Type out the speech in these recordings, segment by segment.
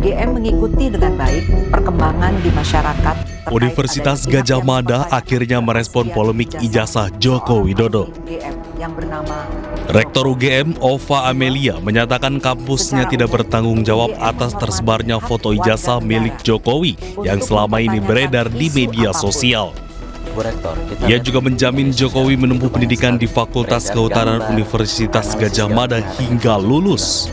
UGM mengikuti dengan baik perkembangan di masyarakat. Universitas Gadjah Mada akhirnya merespon polemik ijazah Joko Widodo. Rektor UGM, Ova Amelia, menyatakan kampusnya tidak bertanggung jawab atas tersebarnya foto ijazah milik Jokowi yang selama ini beredar di media sosial. Ia juga menjamin Jokowi menempuh pendidikan di Fakultas Kehutanan Universitas Gadjah Mada hingga lulus.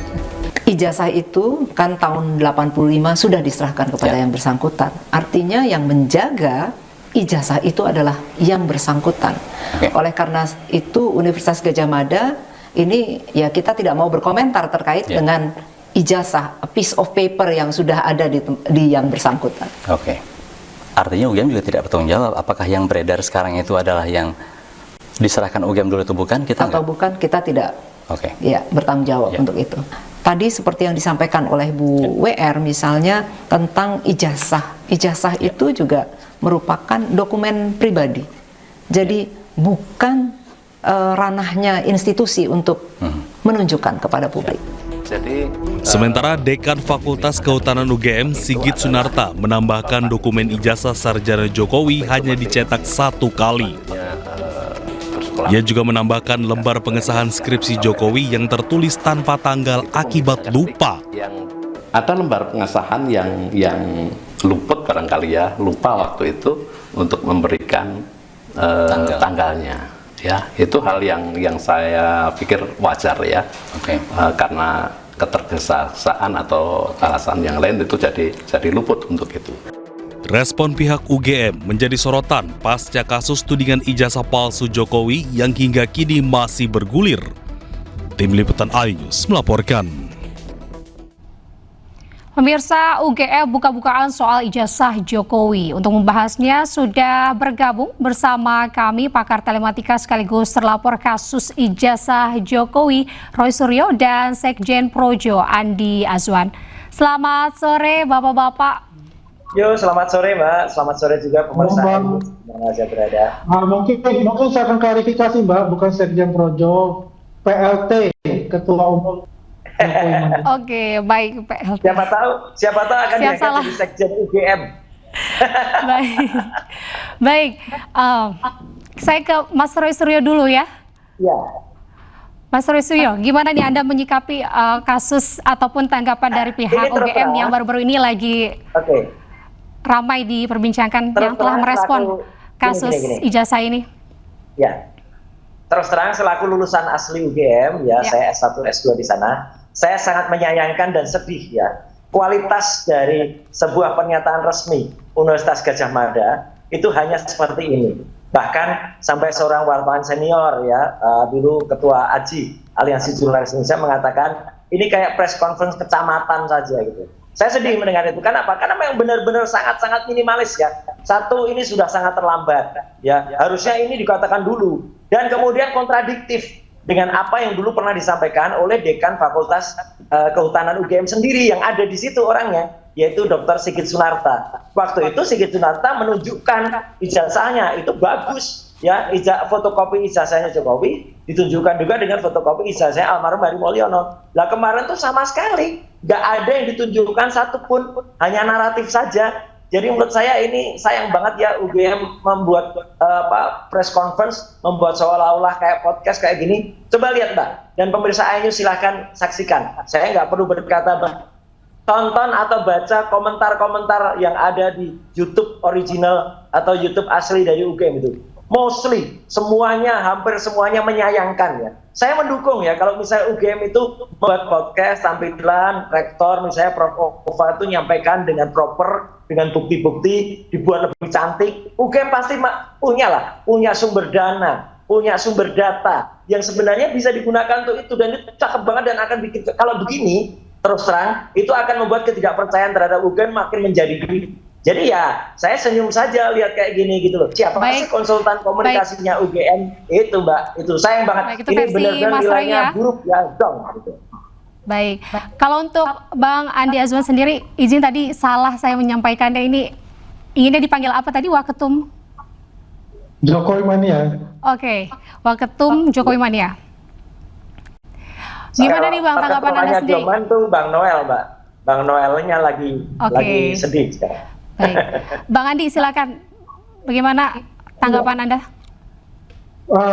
Ijazah itu kan tahun 85 sudah diserahkan kepada yang bersangkutan. Artinya yang menjaga ijazah itu adalah yang bersangkutan. Oleh karena itu Universitas Gadjah Mada ini ya kita tidak mau berkomentar terkait dengan ijazah, a piece of paper yang sudah ada di yang bersangkutan. Artinya UGM juga tidak bertanggung jawab. Apakah yang beredar sekarang itu adalah yang diserahkan UGM dulu itu bukan? Bukan, kita tidak bertanggung jawab untuk itu. Tadi seperti yang disampaikan oleh Bu WR misalnya tentang ijazah. Ijazah itu juga merupakan dokumen pribadi. Jadi bukan ranahnya institusi untuk menunjukkan kepada publik. Sementara Dekan Fakultas Kehutanan UGM, Sigit Sunarta, menambahkan dokumen ijazah sarjana Jokowi hanya dicetak 1 kali. Ia juga menambahkan lembar pengesahan skripsi Jokowi yang tertulis tanpa tanggal akibat lupa. Ada lembar pengesahan yang luput barangkali ya, lupa waktu itu untuk memberikan tanggalnya. Ya, itu hal yang saya pikir wajar ya, karena ketergesa-gesaan atau alasan yang lain itu jadi luput untuk itu. Respon pihak UGM menjadi sorotan pasca kasus tudingan ijazah palsu Jokowi yang hingga kini masih bergulir. Tim Liputan iNews melaporkan. Pemirsa, UGM buka-bukaan soal ijazah Jokowi. Untuk membahasnya sudah bergabung bersama kami pakar telematika sekaligus terlapor kasus ijazah Jokowi, Roy Suryo, dan Sekjen Projo, Andi Azwan. Selamat sore Bapak-Bapak. Yo, selamat sore Mbak. Selamat sore juga pemirsa yang saja berada. Mungkin saya akan klarifikasi Mbak, bukan Sekjen Projo, PLT, Ketua Umum. Oke, baik PLT. Siapa tahu akan diangkat di Sekjen UGM. Baik. Saya ke Mas Roy Suryo dulu ya. Ya. Mas Roy Suryo, gimana nih Anda menyikapi kasus ataupun tanggapan dari pihak UGM yang baru-baru ini lagi ramai diperbincangkan yang telah merespon kasus ijazah ini? Ya. Terus terang selaku lulusan asli UGM saya S1 S2 di sana. Saya sangat menyayangkan dan sedih ya, kualitas dari sebuah pernyataan resmi Universitas Gadjah Mada itu hanya seperti ini. Bahkan sampai seorang wartawan senior dulu Ketua AJI, Aliansi Jurnalis Indonesia, mengatakan ini kayak press conference kecamatan saja gitu. Saya sedih mendengar itu. Kenapa? Karena memang benar-benar sangat-sangat minimalis ya. Satu, ini sudah sangat terlambat ya. Harusnya ini dikatakan dulu. Dan kemudian kontradiktif dengan apa yang dulu pernah disampaikan oleh Dekan Fakultas Kehutanan UGM sendiri yang ada di situ orangnya, yaitu Dr. Sigit Sunarta. Waktu itu Sigit Sunarta menunjukkan ijazahnya itu bagus ya, fotokopi ijazahnya Jokowi ditunjukkan juga dengan fotokopi ijazahnya almarhum Heri Mulyono. Lah kemarin tuh sama sekali nggak ada yang ditunjukkan satupun, hanya naratif saja. Jadi menurut saya ini sayang banget ya UGM membuat press conference, membuat seolah-olah kayak podcast kayak gini. Coba lihat Mbak, dan pemirsa iNews silahkan saksikan. Saya nggak perlu berkata Mbak. Tonton atau baca komentar-komentar yang ada di YouTube original atau YouTube asli dari UGM itu. Mostly, hampir semuanya menyayangkan ya. Saya mendukung ya kalau misalnya UGM itu membuat podcast, tampilan, rektor misalnya Prof. Ova itu nyampaikan dengan proper, dengan bukti-bukti, dibuat lebih cantik. UGM pasti punya sumber dana, punya sumber data yang sebenarnya bisa digunakan untuk itu, dan itu cakep banget dan akan bikin, kalau begini terus terang itu akan membuat ketidakpercayaan terhadap UGM makin menjadi tinggi. Jadi ya saya senyum saja lihat kayak gini gitu loh. Siapa sih konsultan komunikasinya UGM itu Mbak? Itu sayang banget. Ini benar-benar nilainya buruk ya dong. Gitu. Baik. Kalau untuk Bang Andi Azwan sendiri, izin tadi salah saya menyampaikannya, ini inginnya dipanggil apa tadi, Waketum? Jokowi Mania. Oke, Waketum Jokowi Mania. Gimana nih Bang tanggapan Anda sendiri? Joman tuh Bang Noel Mbak. Bang Noelnya lagi sedih sekarang. Baik, Bang Andi silakan. Bagaimana tanggapan Anda?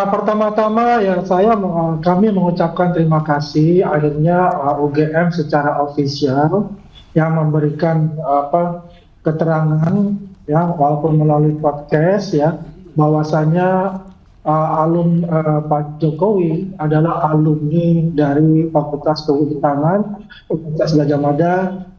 Pertama-tama ya kami mengucapkan terima kasih akhirnya UGM secara ofisial yang memberikan keterangan ya walaupun melalui podcast ya bahwasanya Pak Jokowi adalah alumni dari Fakultas Kehutanan Universitas Gadjah Mada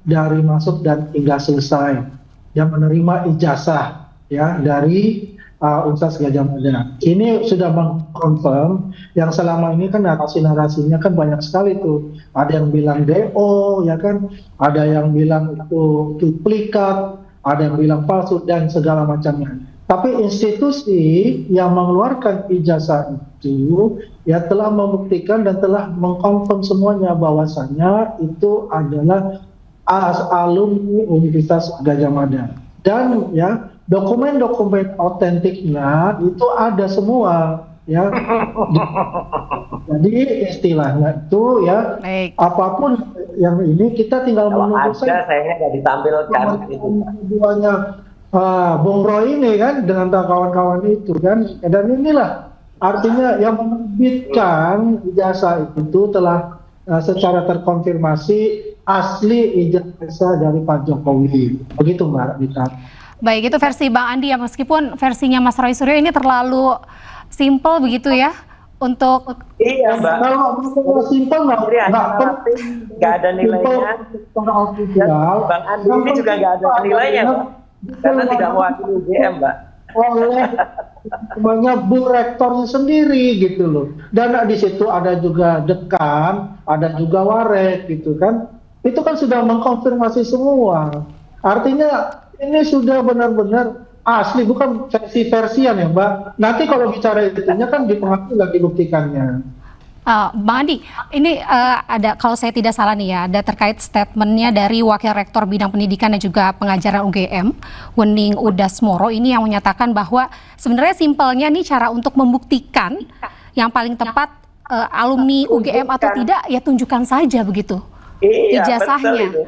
dari masuk dan hingga selesai yang menerima ijazah ya dari Universitas Gadjah Mada. Ini sudah mengkonfirm yang selama ini kan narasi-narasinya kan banyak sekali tuh. Ada yang bilang DO ya kan, ada yang bilang itu duplikat, ada yang bilang palsu dan segala macamnya. Tapi institusi yang mengeluarkan ijazah itu ya telah membuktikan dan telah mengkonfirm semuanya bahwasannya itu adalah alumni Universitas Gadjah Mada. Dan ya dokumen-dokumen otentiknya itu ada semua ya. Jadi istilahnya itu ya apapun yang ini kita tinggal menunggu saja. Sayangnya nggak ditampilkan itu. Bung Roy ini kan dengan kawan-kawan itu kan, dan inilah artinya yang menerbitkan ijazah itu telah secara terkonfirmasi asli ijazah dari Pak Jokowi. Begitu Mbak Dita. Baik, itu versi Bang Andi ya, meskipun versinya Mas Roy Suryo ini terlalu simple begitu ya untuk Mbak. Kalau simple nggak ada nilainya. Bang Andi ini juga nggak ada nilainya, Mbak. Karena tidak mewakili UGM, Mbak. Oleh namanya Bu Rektornya sendiri gitu loh. Dan di situ ada juga dekan, ada juga warek gitu kan. Itu kan sudah mengkonfirmasi semua. Artinya ini sudah benar-benar asli, bukan versi-versian ya Mbak. Nanti kalau bicara itunya kan di pengadilan lagi buktikannya. Bang Andi, ini ada, kalau saya tidak salah nih ya, ada terkait statementnya dari Wakil Rektor Bidang Pendidikan dan juga Pengajaran UGM, Wening Udasmoro, ini yang menyatakan bahwa sebenarnya simpelnya nih cara untuk membuktikan yang paling tepat alumni UGM atau tidak, ya tunjukkan saja begitu ijazahnya.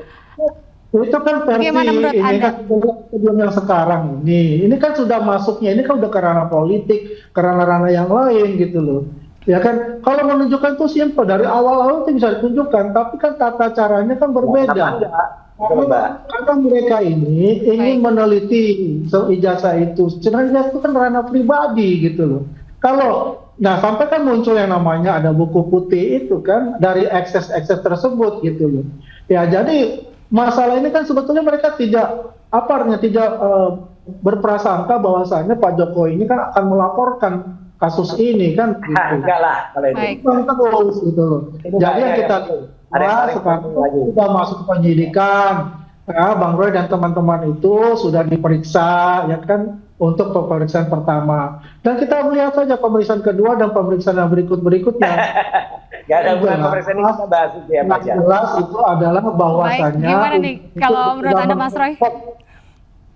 Itu kan versi ini kan sebelum yang sekarang ini kan sudah masuknya, ini kan udah ke ranah politik, ke ranah-ranah yang lain gitu loh. Ya kan, kalau menunjukkan itu simpel dari awal-awal itu bisa ditunjukkan, tapi kan tata caranya kan berbeda. Karena mereka ini ingin meneliti ijazah itu, sebenarnya itu kan ranah pribadi gitu loh. Sampai kan muncul yang namanya ada buku putih itu kan dari ekses-ekses tersebut gitu loh. Ya jadi masalah ini kan sebetulnya mereka tidak berprasangka bahwasanya Pak Jokowi ini kan akan melaporkan kasus ini kan gitu. Enggak lah kalau itu. Terus gitu loh. Jadi yang kita sekarang sudah masuk penyidikan. Ya, Bang Roy dan teman-teman itu sudah diperiksa ya kan untuk pemeriksaan pertama. Dan kita melihat saja pemeriksaan kedua dan pemeriksaan yang berikutnya. Gak ada hubungan pemeriksaan ini, kita bahas itu ya Mas. Jelas itu adalah bahwasannya. Gimana nih kalau menurut Anda Mas Roy?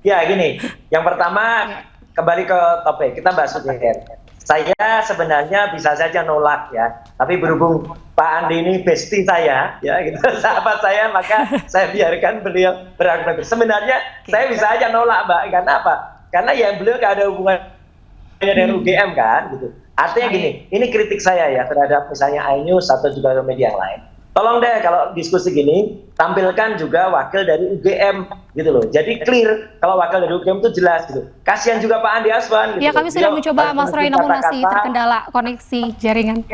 Ya gini, yang pertama kembali ke topik, kita bahas UGM. Saya sebenarnya bisa saja nolak ya, tapi berhubung Pak Andi ini bestie saya, ya gitu, sahabat saya, maka saya biarkan beliau berargumentasi. Sebenarnya saya bisa aja nolak, Mbak. Karena apa? Karena ya beliau gak ada hubungan dengan UGM kan, gitu. Artinya gini, ini kritik saya ya terhadap misalnya iNews atau juga media yang lain. Tolong deh kalau diskusi gini, tampilkan juga wakil dari UGM gitu loh. Jadi clear kalau wakil dari UGM itu jelas gitu. Kasihan juga Pak Andi Aswan gitu. Ya kami sudah mencoba Mas Roy, namun masih terkendala koneksi jaringan.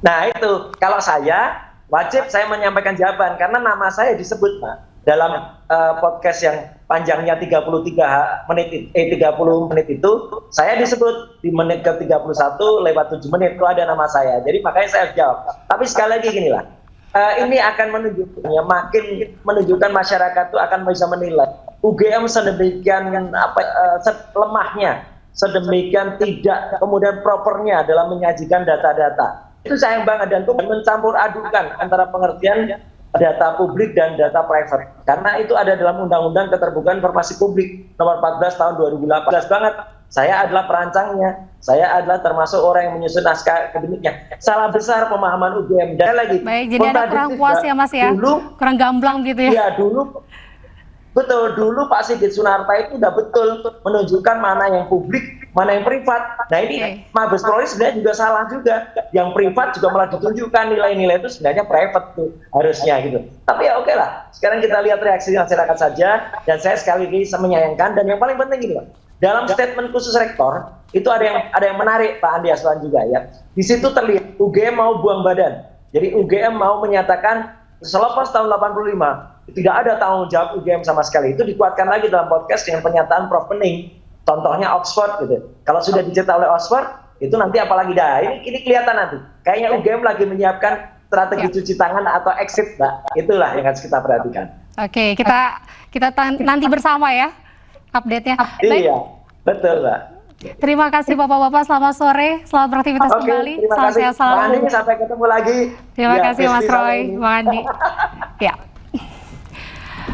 Nah itu, kalau saya wajib saya menyampaikan jawaban karena nama saya disebut Pak dalam podcast yang panjangnya 30 menit itu saya disebut di menit ke-31 lewat 7 menit itu ada nama saya. Jadi makanya saya jawab. Tapi sekali lagi gini lah. Ini akan makin menunjukkan masyarakat itu akan bisa menilai UGM sedemikian lemahnya, sedemikian tidak kemudian propernya dalam menyajikan data-data. Itu sayang banget dan itu mencampur adukan antara pengertian data publik dan data private. Karena itu ada dalam Undang-Undang Keterbukaan Informasi Publik nomor 14 tahun 2018 banget. Saya adalah perancangnya. Saya adalah termasuk orang yang menyusun naskah akademiknya. Salah besar pemahaman UGM. Dan lagi, Baik, jadi ada kurang puas ya Mas ya? Kurang gamblang gitu ya? Iya, dulu Pak Sigit Sunarta itu udah betul menunjukkan mana yang publik, mana yang privat. Nah ini Mabes Polri sebenarnya juga salah juga. Yang privat juga malah ditunjukkan nilai-nilai itu sebenarnya private tuh harusnya gitu. Tapi ya oke lah, sekarang kita lihat reaksi masyarakat saja. Dan saya sekali lagi menyayangkan, dan yang paling penting gini Pak. Dalam statement khusus rektor itu ada yang menarik Pak Andi Aswan juga ya. Di situ terlihat UGM mau buang badan. Jadi UGM mau menyatakan selepas tahun 85 tidak ada tanggung jawab UGM sama sekali. Itu dikuatkan lagi dalam podcast dengan pernyataan Prof. Pening. Contohnya Oxford gitu. Kalau sudah dicetak oleh Oxford itu nanti apalagi dah. Ini kelihatan nanti. Kayaknya UGM lagi menyiapkan strategi cuci tangan atau exit, Mbak. Itulah yang harus kita perhatikan. Oke, kita nanti bersama ya update-nya. Iya, betul Mbak. Terima kasih Bapak-Bapak, selamat sore, selamat beraktivitas kembali. Terima kasih. Salam sehat selalu. Sampai ketemu lagi. Terima kasih Mas Roy, Bang Andi. Ya.